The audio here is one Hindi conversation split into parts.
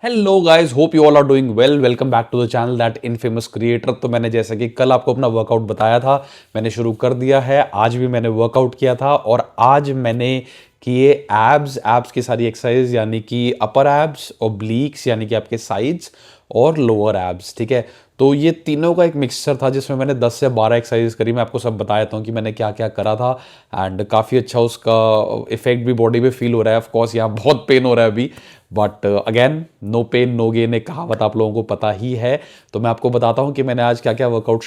Hello guys, hope you all are doing well. Welcome back to the channel that infamous creator. तो मैंने जैसा कि कल आपको अपना वर्कआउट बताया था, मैंने शुरू कर दिया है। आज भी मैंने वर्कआउट किया था और आज मैंने किए एब्स की सारी एक्सरसाइज, यानी कि अपर एब्स, ओब्लिक्स यानी कि आपके साइड्स, और लोअर एब्स। ठीक है, तो ये तीनों का एक मिक्सचर था जिसमें मैंने 10 से 12 एक्सरसाइज करी। मैं आपको सब बताया था कि मैंने क्या क्या करा था एंड काफ़ी अच्छा उसका इफेक्ट भी बॉडी पे फील हो रहा है। ऑफ कोर्स यहाँ बहुत पेन हो रहा है अभी, but again no pain no gain एक कहावत आप लोगों को पता ही है। तो मैं आपको बताता हूँ कि मैंने आज क्या क्या वर्कआउट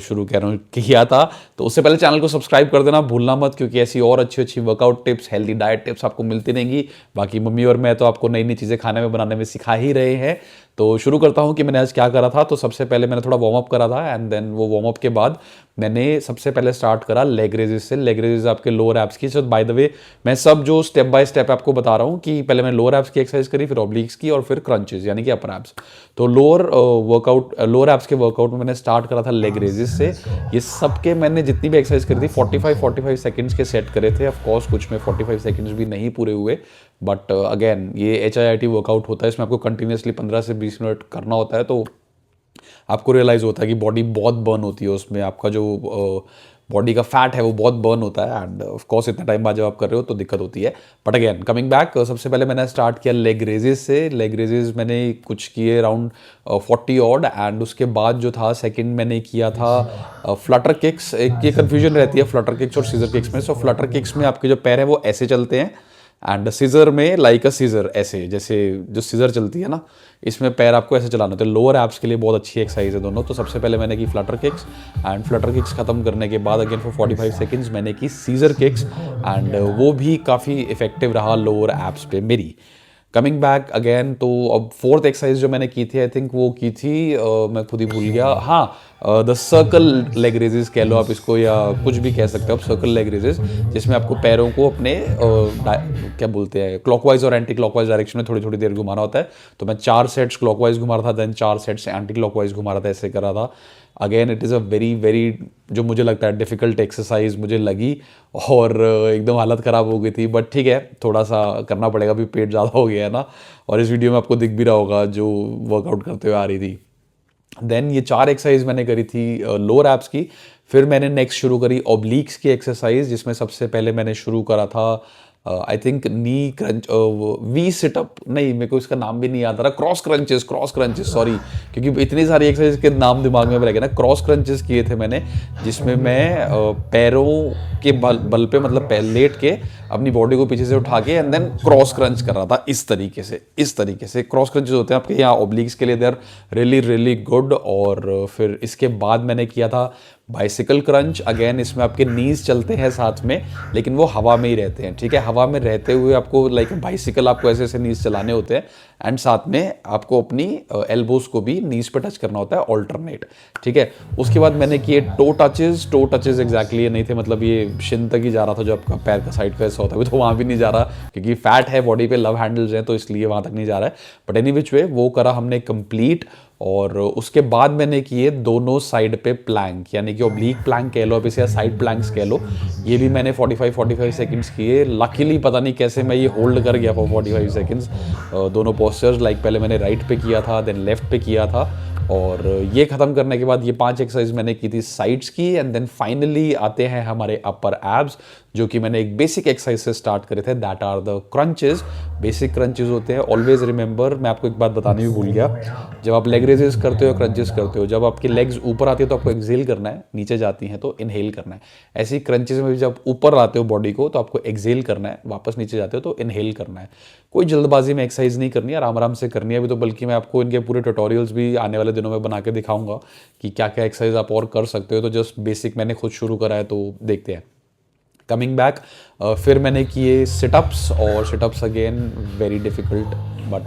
शुरू कह रहा हूँ किया था। तो उससे पहले चैनल को सब्सक्राइब कर देना भूलना मत, क्योंकि ऐसी और अच्छी अच्छी workout tips, healthy diet tips आपको मिलती रहेंगी। बाकी मम्मी और मैं तो आपको नई नई चीज़ें खाने में बनाने में सिखा ही रहे हैं। तो शुरू करता हूँ कि मैंने आज क्या करा था। तो सबसे पहले मैंने थोड़ा वार्म अप करा था एंड देन वो वार्म अप के बाद मैंने सबसे पहले स्टार्ट करा लेग रेजेस से। लेग रेजेस आपके लोअर एब्स की। सो बाय द वे मैं सब जो स्टेप बाय स्टेप आपको बता रहा हूँ कि पहले मैंने लोअर एब्स की एक्सरसाइज करी, फिर ऑब्लिक्स की, और फिर क्रंचेस यानी कि अपर एब्स। तो लोअर एब्स के वर्कआउट में मैंने स्टार्ट करा था लेग रेजेस से। ये सबके मैंने जितनी भी एक्सरसाइज करी थी 45 सेकंड्स के सेट करे थे। ऑफ कोर्स कुछ में 45 सेकंड्स भी नहीं पूरे हुए, बट अगेन ये HIIT वर्कआउट होता है, इसमें आपको कंटिन्यूसली 15 से 20 मिनट करना होता है। तो आपको रियलाइज होता है कि बॉडी बहुत बर्न होती है, उसमें आपका जो बॉडी का फैट है वो बहुत बर्न होता है। एंड ऑफ कोर्स इतना टाइम बाद जब आप कर रहे हो तो दिक्कत होती है। बट अगेन कमिंग बैक, सबसे पहले मैंने स्टार्ट किया लेग रेजेस से। लेग रेजेस मैंने कुछ किए अराउंड 40 ऑड, एंड उसके बाद जो था सेकंड मैंने किया था फ्लटर किक्स। एक ये कन्फ्यूजन रहती है फ्लटर किक्स और सीजर किक्स में। सो फ्लटर किक्स में आपके जो पैर है वो ऐसे चलते हैं, एंड सीजर में लाइक अ सीजर, ऐसे जैसे जो सीजर चलती है ना, इसमें पैर आपको ऐसे चलाना होता है। लोअर एब्स के लिए बहुत अच्छी एक्सरसाइज है दोनों। तो सबसे पहले मैंने की Flutter kicks, and Flutter kicks खत्म करने के बाद अगेन फॉर 45 सेकंड्स मैंने की सीजर किक्स, एंड वो भी काफ़ी इफेक्टिव रहा लोअर एब्स पे मेरी। कमिंग बैक अगेन, तो अब फोर्थ एक्सरसाइज जो मैंने की थी, आई थिंक वो की थी मैं खुद ही भूल गया। हाँ, द सर्कल लेग रेजेस कह लो आप इसको, या कुछ भी कह सकते हो आप, सर्कल लेग रेजेस, जिसमें आपको पैरों को अपने क्या बोलते हैं, क्लॉकवाइज और एंटी क्लॉकवाइज डायरेक्शन में थोड़ी थोड़ी देर घुमाना होता है। तो मैं 4 सेट्स क्लॉकवाइज घुमा रहा था, देन 4 सेट्स एंटी क्लॉकवाइज घुमा रहा था, ऐसे करा था। Again it is a very very, जो मुझे लगता है डिफ़िकल्ट एक्सरसाइज मुझे लगी, और एकदम हालत ख़राब हो गई थी। बट ठीक है, थोड़ा सा करना पड़ेगा, अभी पेट ज़्यादा हो गया है ना, और इस वीडियो में आपको दिख भी रहा होगा जो वर्कआउट करते हुए आ रही थी। देन ये 4 एक्सरसाइज मैंने करी थी लोअर एब्स की। फिर मैंने नेक्स्ट शुरू करी ऑब्लिक्स की एक्सरसाइज, जिसमें सबसे पहले मैंने शुरू करा था I think knee crunch, V situp, नहीं मेरे को इसका नाम भी नहीं याद आ रहा, क्रॉस क्रंचेस सॉरी, क्योंकि इतनी सारी एक्सरसाइज के नाम दिमाग में रह गए ना। क्रॉस क्रंचेस किए थे मैंने, जिसमें मैं पैरों के बल पे, मतलब पैर लेट के अपनी बॉडी को पीछे से उठा के एंड देन क्रॉस क्रंच कर रहा था, इस तरीके से क्रॉस क्रंचेस होते हैं आपके यहाँ ऑब्लिक्स के लिए, they are really really good. और फिर इसके बाद मैंने किया था बाइसिकल क्रंच। अगेन इसमें आपके नीज चलते हैं साथ में, लेकिन वो हवा में ही रहते हैं। ठीक है, हवा में रहते हुए आपको लाइक बाइसिकल, आपको ऐसे ऐसे नीज चलाने होते हैं, एंड साथ में आपको अपनी एल्बोज को भी नीज पे टच करना होता है ऑल्टरनेट। ठीक है, उसके बाद मैंने किए टो टचेज एग्जैक्टली ये नहीं थे, मतलब ये शिन तक ही जा रहा था, जो आपका पैर का साइड का ऐसा होता है, तो वहाँ भी नहीं जा रहा, क्योंकि फैट है बॉडी पे, लव हैंडल्स हैं, तो इसलिए वहाँ तक नहीं जा रहा है। बट एनी विच वे वो करा हमने कंप्लीट। और उसके बाद मैंने किए दोनों साइड पे प्लैंक, यानी कि ओब्लीक प्लैंक कह लो आप इसे, या साइड प्लैंक्स कह लो। ये भी मैंने 45 सेकंड्स किए। लकीली पता नहीं कैसे मैं ये होल्ड कर गया फॉर 45 सेकंड्स दोनों पोस्चर्स। लाइक पहले मैंने राइट पे किया था, देन लेफ्ट पे किया था, और ये ख़त्म करने के बाद ये 5 एक्सरसाइज मैंने की थी साइड्स की। एंड देन फाइनली आते हैं हमारे अपर एब्स, जो कि मैंने एक बेसिक एक्सरसाइज से स्टार्ट करे थे, that are the crunches. Basic crunches होते हैं, ऑलवेज रिमेंबर, मैं आपको एक बात बतानी भी भूल गया, जब आप लेग रेजेस करते हो, क्रंचेस करते हो, जब आपकी लेग्स ऊपर आती है तो आपको एक्सेल करना है, नीचे जाती हैं तो इनहेल करना है। ऐसे ही क्रंचेस में भी जब ऊपर आते हो बॉडी को तो आपको एक्सेल करना है, वापस नीचे जाते हो तो इनहेल करना है। कोई जल्दबाजी में एक्सरसाइज नहीं करनी है, आराम आराम से करनी है अभी तो, बल्कि मैं आपको इनके पूरे ट्यूटोरियल्स भी आने वाले दिनों में बना के दिखाऊंगा कि क्या क्या एक्सरसाइज आप और कर सकते हो। तो जस्ट बेसिक मैंने खुद शुरू करा है, तो देखते हैं। कमिंग बैक, फिर मैंने किए सिटअप्स, और sit-ups again very difficult, but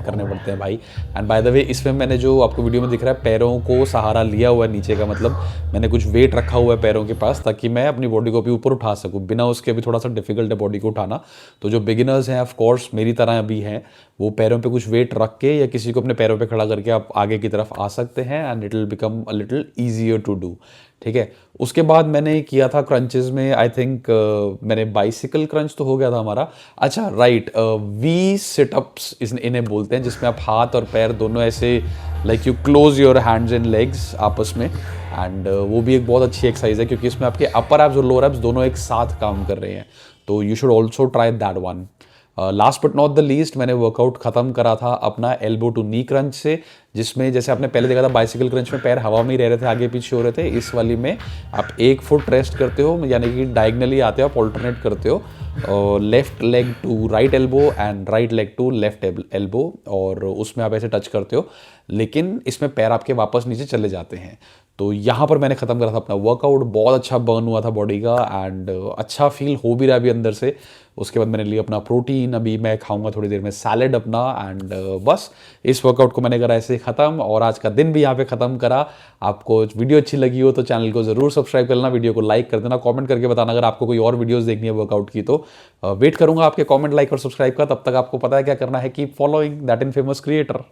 करने पड़ते हैं भाई। एंड बाय द वे इसमें मैंने जो आपको वीडियो में दिख रहा है, पैरों को सहारा लिया हुआ है नीचे का, मतलब मैंने कुछ वेट रखा हुआ है पैरों के पास, ताकि मैं अपनी बॉडी को भी ऊपर उठा सकूं। बिना उसके भी थोड़ा सा डिफिकल्ट है बॉडी को उठाना। तो जो बिगिनर्स हैं, ऑफ कोर्स मेरी तरह अभी हैं, वो पैरों पे कुछ वेट रख के, या किसी को अपने पैरों पे खड़ा करके आप आगे की तरफ आ सकते हैं, and it will become a little easier to do. ठीक है। उसके बाद मैंने किया था क्रंचेस में, आई थिंक मैंने बाइसिकल क्रंच तो हो गया था हमारा। अच्छा राइट, वी सिटअप्स इन्हें बोलते हैं, जिसमें आप हाथ और पैर दोनों ऐसे like you close your hands and legs आपस में, एंड वो भी एक बहुत अच्छी एक्सरसाइज है क्योंकि इसमें आपके अपर एब्स और लोअर एब्स दोनों एक साथ काम कर रहे हैं। तो you should also try that one. Last but not the least, मैंने वर्कआउट खत्म करा था अपना एल्बो टू नी क्रंच से, जिसमें जैसे आपने पहले देखा था बाइसिकल क्रंच में पैर हवा में ही रह रहे थे, आगे पीछे हो रहे थे। इस वाली में आप एक फुट रेस्ट करते हो, यानी कि डायगनली आते हो, आप ऑल्टरनेट करते हो, left leg to right elbow and right leg to left elbow, और उसमें आप ऐसे टच करते हो, लेकिन इसमें पैर आपके वापस नीचे चले जाते हैं। तो यहाँ पर मैंने ख़त्म करा था अपना वर्कआउट, बहुत अच्छा बर्न हुआ था बॉडी का, एंड अच्छा फील हो भी रहा है अभी अंदर से। उसके बाद मैंने लिया अपना प्रोटीन, अभी मैं खाऊंगा थोड़ी देर में सैलेड अपना, एंड बस इस वर्कआउट को मैंने करा ऐसे ख़त्म, और आज का दिन भी यहाँ पे ख़त्म करा। आपको वीडियो अच्छी लगी हो तो चैनल को ज़रूर सब्सक्राइब कर लेना, वीडियो को लाइक कर देना, कमेंट करके बताना अगर आपको कोई और वीडियोस देखनी है वर्कआउट की। तो वेट करूंगा आपके कमेंट, लाइक और सब्सक्राइब का। तब तक आपको पता है क्या करना है, keep following that infamous creator.